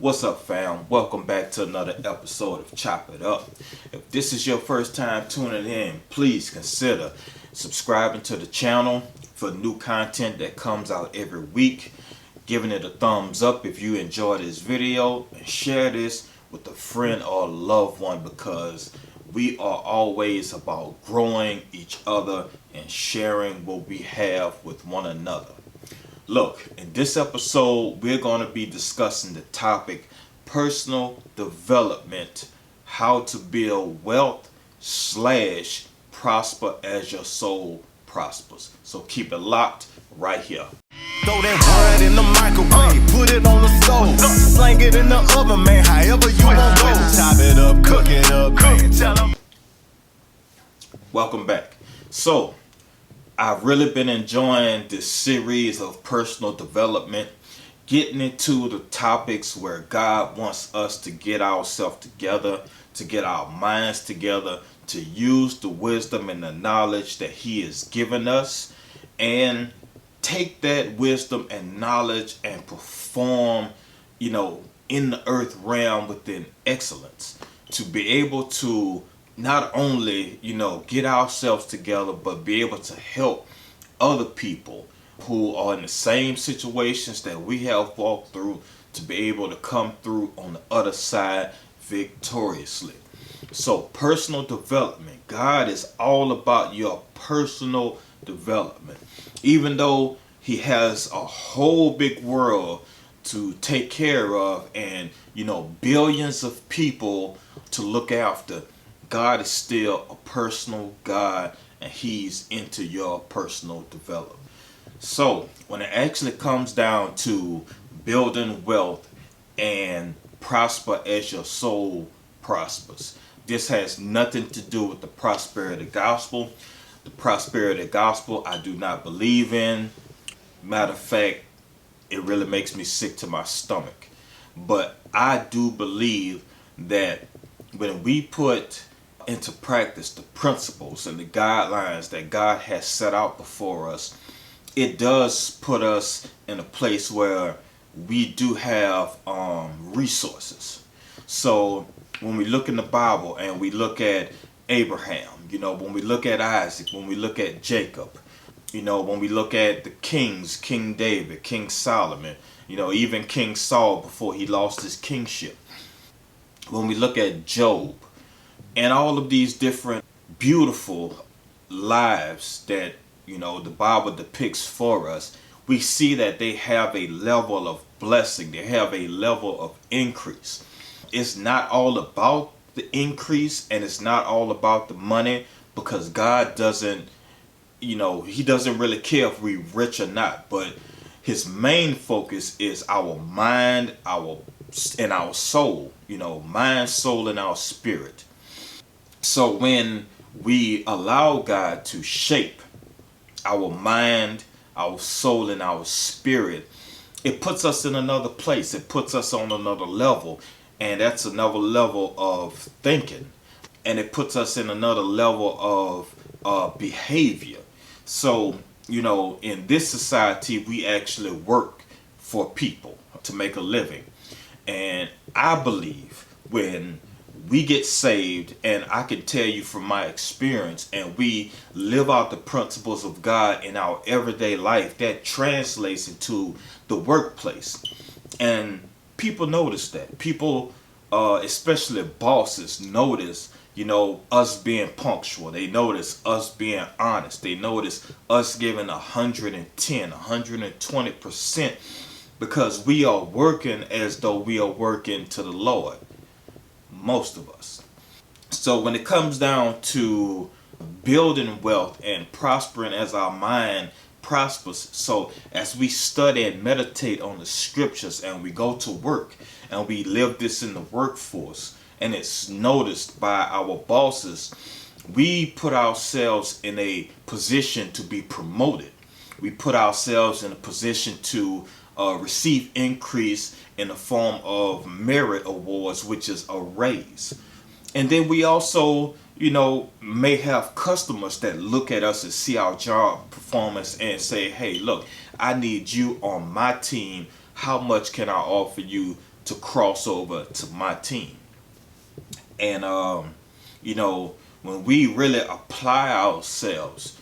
What's up, fam? Welcome back to another episode of Chop It Up. If this is your first time tuning in, please consider subscribing to the channel for new content that comes out every week, giving it a thumbs up if you enjoy this video, and share this with a friend or loved one because we are always about growing each other and sharing what we have with one another. Look, in this episode, we're going to be discussing the topic personal development, how to build wealth / prosper as your soul prospers. So keep it locked right here. Throw that bread in the microwave, put it on the stove, slang it in the oven, man, however you want to. Chop it up, cook it up, man, tell them. Welcome back. So, I've really been enjoying this series of personal development, getting into the topics where God wants us to get ourselves together, to get our minds together, to use the wisdom and the knowledge that He has given us, and take that wisdom and knowledge and perform, in the earth realm within excellence, to be able to not only, get ourselves together, but be able to help other people who are in the same situations that we have walked through to be able to come through on the other side victoriously. So personal development, God is all about your personal development. Even though He has a whole big world to take care of and, billions of people to look after, God is still a personal God, and He's into your personal development. So when it actually comes down to building wealth and prosper as your soul prospers, this has nothing to do with the prosperity gospel. The prosperity gospel I do not believe in. Matter of fact, it really makes me sick to my stomach. But I do believe that when we put into practice the principles and the guidelines that God has set out before us, it does put us in a place where we do have resources. So when we look in the Bible and we look at Abraham, when we look at Isaac, when we look at Jacob, when we look at the kings, King David, King Solomon, even King Saul before he lost his kingship, when we look at Job, and all of these different beautiful lives that, the Bible depicts for us, we see that they have a level of blessing. They have a level of increase. It's not all about the increase, and it's not all about the money, because God doesn't, He doesn't really care if we're rich or not. But His main focus is our mind, and our soul, mind, soul, and our spirit. So when we allow God to shape our mind, our soul, and our spirit, it puts us in another place. It puts us on another level. And that's another level of thinking. And it puts us in another level of behavior. So, in this society, we actually work for people to make a living. And I believe when we get saved, and I can tell you from my experience, and we live out the principles of God in our everyday life, that translates into the workplace. And people notice that. People, especially bosses, notice, us being punctual. They notice us being honest. They notice us giving 110, 120%, because we are working as though we are working to the Lord. Most of us. So when it comes down to building wealth and prospering as our mind prospers, so as we study and meditate on the scriptures and we go to work and we live this in the workforce and it's noticed by our bosses, we put ourselves in a position to be promoted. We put ourselves in a position to receive increase in the form of merit awards, which is a raise. And then we also, may have customers that look at us and see our job performance and say, hey, look, I need you on my team. How much can I offer you to cross over to my team. And when we really apply ourselves,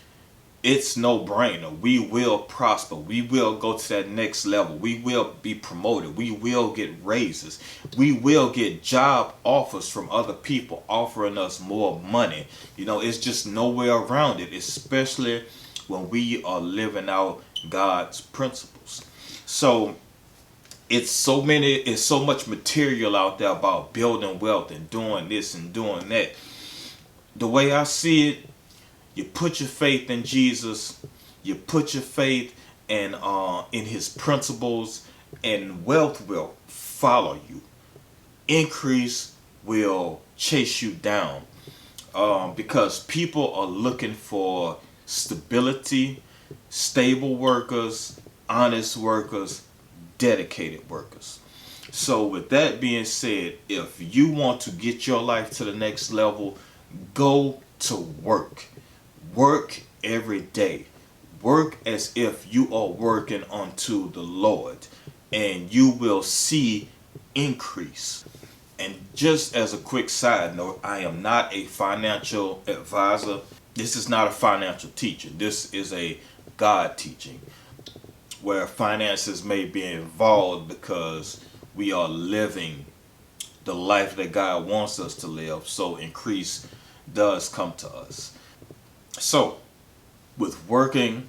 it's no brainer. We will prosper. We will go to that next level. We will be promoted. We will get raises. We will get job offers from other people offering us more money. It's just no way around it, especially when we are living out God's principles. So it's so much material out there about building wealth and doing this and doing that. The way I see it, you put your faith in Jesus, you put your faith in his principles, and wealth will follow you. Increase will chase you down, because people are looking for stability, stable workers, honest workers, dedicated workers. So with that being said, if you want to get your life to the next level, go to work. Work every day. Work as if you are working unto the Lord, and you will see increase. And just as a quick side note, I am not a financial advisor. This is not a financial teacher. This is a God teaching, where finances may be involved because we are living the life that God wants us to live. So increase does come to us. So with working,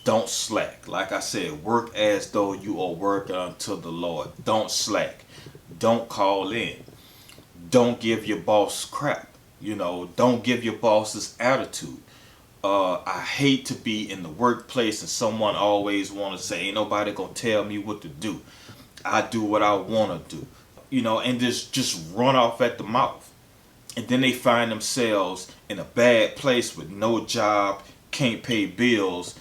don't slack. Like I said, work as though you are working unto the Lord. Don't slack. Don't call in. Don't give your boss crap. Don't give your boss's attitude. I hate to be in the workplace and someone always want to say, ain't nobody gonna tell me what to do. I do what I want to do. And just run off at the mouth. And then they find themselves in a bad place with no job, can't pay bills,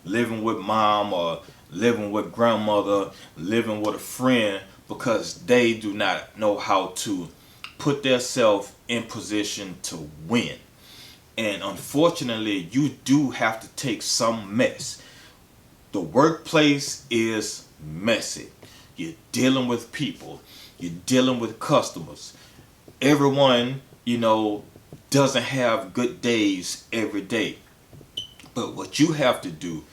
living with mom or living with grandmother, living with a friend, because they do not know how to put themselves in position to win. And unfortunately, you do have to take some mess. The workplace is messy. You're dealing with people. You're dealing with customers. Everyone, doesn't have good days every day. But what you have to do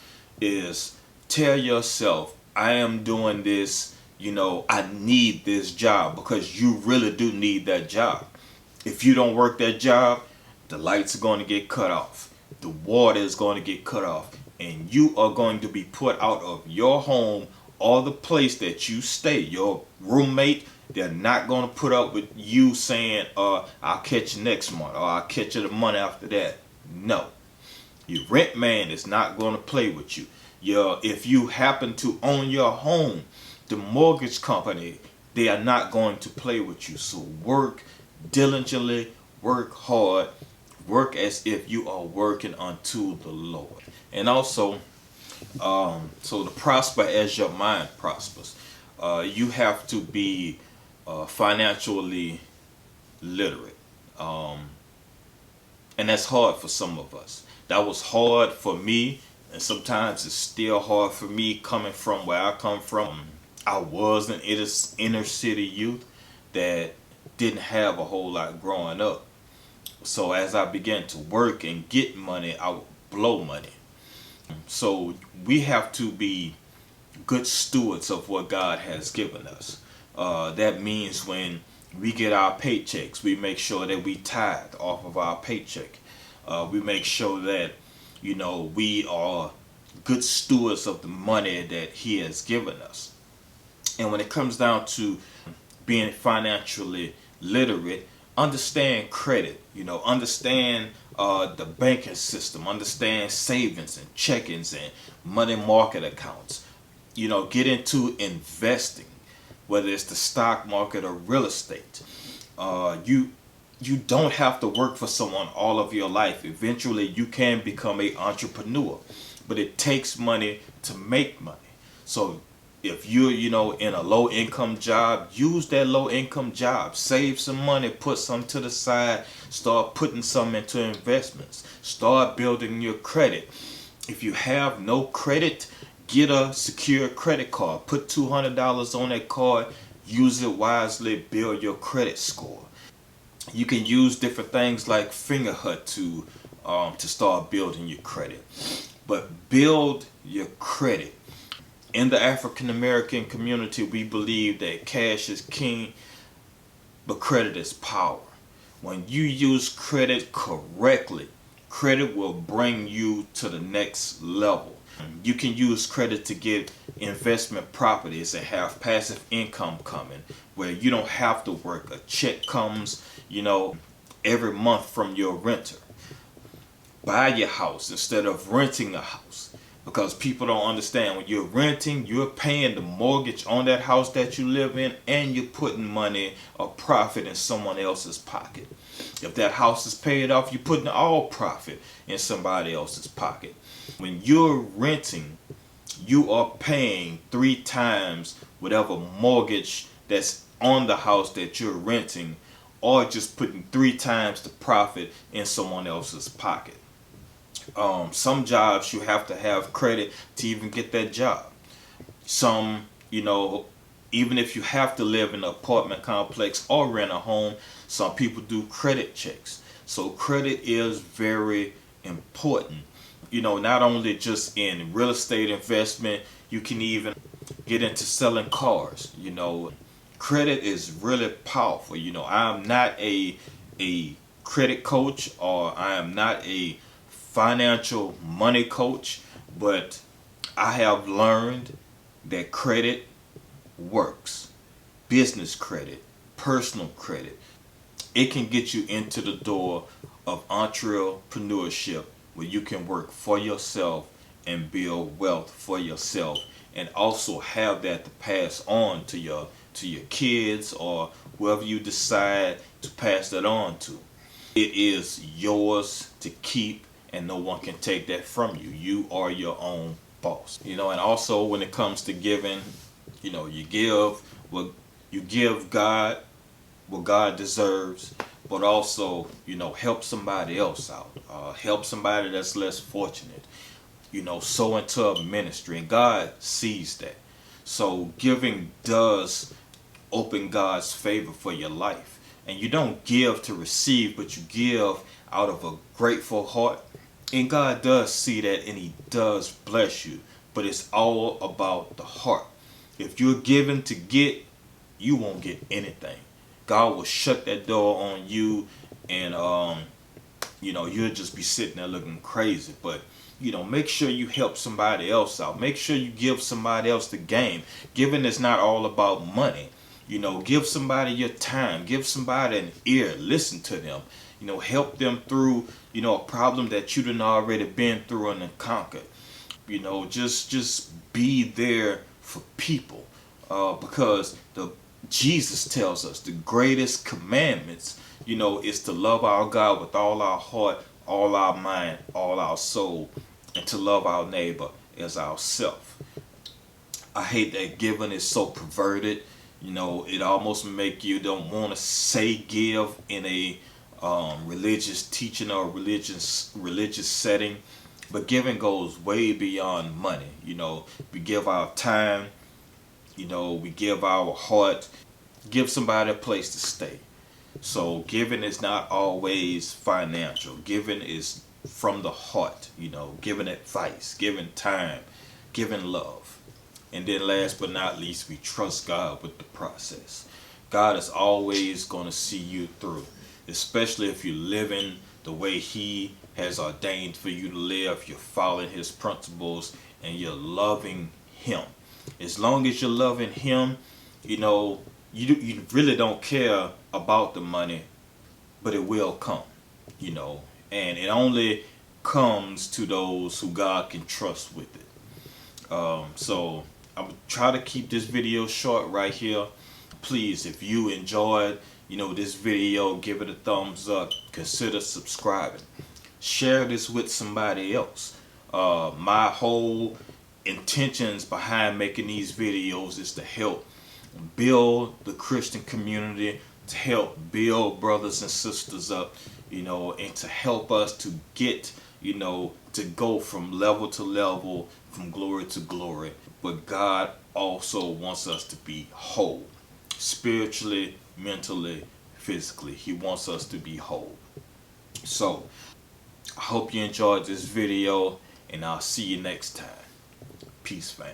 is tell yourself, I am doing this, I need this job, because you really do need that job. If you don't work that job, the lights are going to get cut off. The water is going to get cut off. And you are going to be put out of your home or the place that you stay. Your roommate, they're not going to put up with you saying, I'll catch you next month, or I'll catch you the month after that. No. Your rent man is not going to play with you. If you happen to own your home, the mortgage company, they are not going to play with you. So work diligently, work hard, work as if you are working unto the Lord. And also, so to prosper as your mind prospers, you have to be financially literate. And that's hard for some of us. That was hard for me, and sometimes it's still hard for me coming from where I come from. I was an inner city youth that didn't have a whole lot growing up. So as I began to work and get money, I would blow money. So we have to be good stewards of what God has given us. That means when we get our paychecks, we make sure that we tithe off of our paycheck. We make sure that, we are good stewards of the money that He has given us. And when it comes down to being financially literate, understand credit, understand the banking system, understand savings and checkings and money market accounts. Get into investing, whether it's the stock market or real estate. You don't have to work for someone all of your life. Eventually, you can become an entrepreneur, but it takes money to make money. So if you're, in a low income job, use that low income job. Save some money, put some to the side, start putting some into investments. Start building your credit. If you have no credit, get a secure credit card. Put $200 on that card. use it wisely, build your credit score. You can use different things like Fingerhut to start building your credit. But build your credit. In the African American community, we believe that cash is king, but credit is power. When you use credit correctly, credit will bring you to the next level. You can use credit to get investment properties and have passive income coming where you don't have to work. A check comes, every month from your renter. Buy your house instead of renting a house, because people don't understand, when you're renting, you're paying the mortgage on that house that you live in, and you're putting money or profit in someone else's pocket. If that house is paid off, you're putting all profit in somebody else's pocket. When you're renting, you are paying 3 times whatever mortgage that's on the house that you're renting, or just putting 3 times the profit in someone else's pocket. Some jobs you have to have credit to even get that job. Some, even if you have to live in an apartment complex or rent a home, some people do credit checks. So credit is very important. Not only just in real estate investment, you can even get into selling cars. Credit is really powerful. I'm not a credit coach, or I am not a financial money coach, but I have learned that credit works. Business credit, personal credit, it can get you into the door of entrepreneurship, where you can work for yourself and build wealth for yourself, and also have that to pass on to your kids or whoever you decide to pass that on to. It is yours to keep, and no one can take that from you. You are your own boss. And also when it comes to giving, you give God what God deserves, but also, help somebody else out. Help somebody that's less fortunate. Sow into a ministry, and God sees that. So giving does open God's favor for your life. And you don't give to receive, but you give out of a grateful heart. And God does see that, and He does bless you. But it's all about the heart. If you're giving to get, you won't get anything. God will shut that door on you, and you'll just be sitting there looking crazy. But make sure you help somebody else out. Make sure you give somebody else the game. Giving is not all about money. Give somebody your time. Give somebody an ear. Listen to them. Help them through, a problem that you done already been through and conquered. Just be there for people. Because Jesus tells us the greatest commandments, is to love our God with all our heart, all our mind, all our soul, and to love our neighbor as ourself. I hate that giving is so perverted. It almost make you don't want to say give in a religious teaching or religious setting. But giving goes way beyond money. We give our time, we give our heart, give somebody a place to stay. So giving is not always financial. Giving is from the heart, giving advice, giving time, giving love. And then last but not least, we trust God with the process. God is always going to see you through, especially if you're living the way He has ordained for you to live. You're following His principles and you're loving Him. As long as you're loving Him, you really don't care about the money, but it will come, and it only comes to those who God can trust with it. So I'm gonna try to keep this video short right here. Please, if you enjoyed, this video, give it a thumbs up. Consider subscribing. Share this with somebody else. My whole intentions behind making these videos is to help build the Christian community, to help build brothers and sisters up, and to help us to get, to go from level to level, from glory to glory. But God also wants us to be whole. spiritually, mentally, physically. He wants us to be whole. So, I hope you enjoyed this video, and I'll see you next time. Peace, fam.